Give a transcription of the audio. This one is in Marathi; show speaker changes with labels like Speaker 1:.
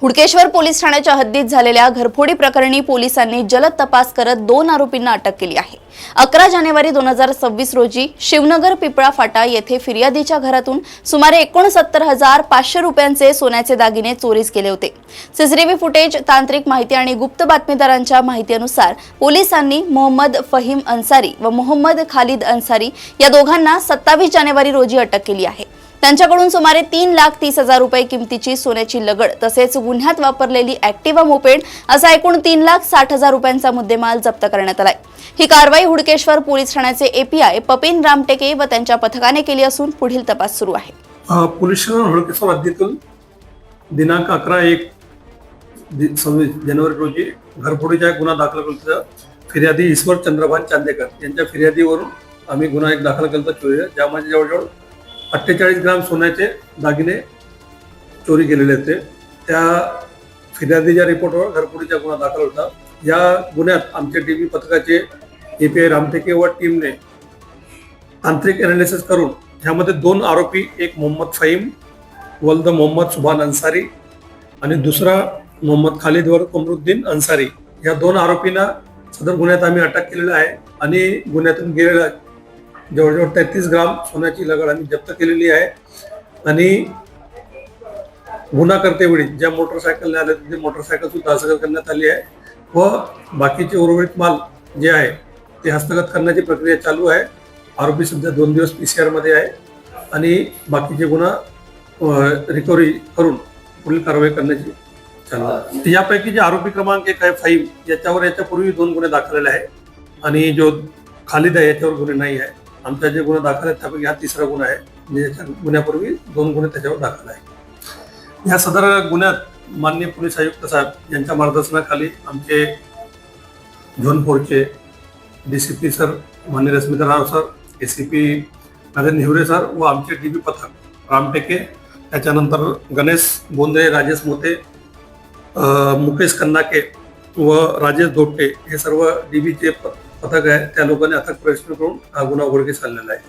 Speaker 1: हुडकेश्वर पोलीस ठाण्याच्या हद्दीत झालेल्या घरफोडी प्रकरणी पोलिसांनी जलद तपास करत 2 आरोपींना अटक केली आहे। 11 जानेवारी 2026 रोजी शिवनगर पिपळा फाटा येथे फिर्यादीच्या घरातून सुमारे 69,500 रुपयांचे सोन्याचे दागिने चोरीस गेले होते। सीसीटीव्ही फुटेज, तांत्रिक माहिती आणि गुप्त बातमीदारांच्या माहितीनुसार पोलिसांनी मोहम्मद फहीम अन्सारी व मोहम्मद खालिद अन्सारी या दोघांना 27 जानेवारी रोजी अटक केली आहे। त्यांच्याकडून सुमारे 3,30,000 रुपये किमतीची सोन्याची लगड तसेच गुन्ह्यात वापरलेली ॲक्टिवा मोपेड असा एकूण 3,60,000 रुपयांचा मुद्देमाल जप्त करण्यात आलाय। ही कारवाई हुडकेश्वर पोलीस ठाण्याचे एपीआय पपिन रामटेके व त्यांच्या पथकाने केली असून पुढील तपास सुरू आहे।
Speaker 2: पोलीस हुडकेश्वर हद्दीतून दिनांक 11/1/26 जानेवारी रोजी घरफोडीचा गुन्हा दाखल केला। फिर्यादी ईश्वर चंद्रभान चांदेकर यांच्या फिर्यादीवरून आम्ही गुन्हा दाखल केला चोरी, ज्यामध्ये जवळजवळ 48 ग्राम सोन्याचे दागिने चोरी केलेले होते। त्या फिर्यादीच्या रिपोर्टवर घरफोडीचा गुन्हा दाखल होता। या गुन्ह्यात आमचे डीबी पथकाचे एपीआय रामटेके व टीमने तांत्रिक एनालिसिस करून ह्यामध्ये 2 आरोपी, एक मोहम्मद फहीम वल्द मोहम्मद सुभान अन्सारी आणि दुसरा मोहम्मद खालिद वर कमरुद्दीन अन्सारी, या 2 आरोपींना सदर गुन्ह्यात आम्ही अटक केलेला आहे आणि गुन्ह्यातून गेलेला जवळजवळ 33 ग्राम सोन्याची लगड आम्ही जप्त केलेली आहे। आणि गुन्हा करतेवेळी ज्या मोटरसायकलने आले ते मोटरसायकल सुद्धा हस्तगत करण्यात आली आहे व बाकीचे उर्वरित माल जे आहे ते हस्तगत करण्याची प्रक्रिया चालू आहे। आरोपी सध्या 2 दिवस PCR मध्ये आहे आणि बाकीचे गुन्हा रिकव्हरी करून पुढील कारवाई करण्याची चालू आहे। यापैकी जे आरोपी क्रमांक 1 आहे फहीम, याच्यापूर्वी 2 गुन्हे दाखल आहे आणि जो खालिद आहे याच्यावर गुन्हे नाही आहे। आमचा जे गुन्हा दाखल आहे त्यापैकी हा 3रा गुन्हा आहे, म्हणजे गुन्ह्यापूर्वी 2 गुन्हे त्याच्यावर दाखल आहे। या सदर गुन्ह्यात माननीय पोलीस आयुक्त साहेब यांच्या मार्गदर्शनाखाली आमचे झोन 4चे DCP सर माननीय Rashmita Rao sir, ACP Narendra Hiware sir व आमचे डीबी पथक रामटेके, त्याच्यानंतर गणेश बोंदे, राजेश मोते, मुकेश कन्नाके व राजेश दोट्टे हे सर्व डीबीचे पथक आहे, त्या लोकांनी अथक प्रयत्न करून हा गुन्हा उघडकीस आणलेला आहे।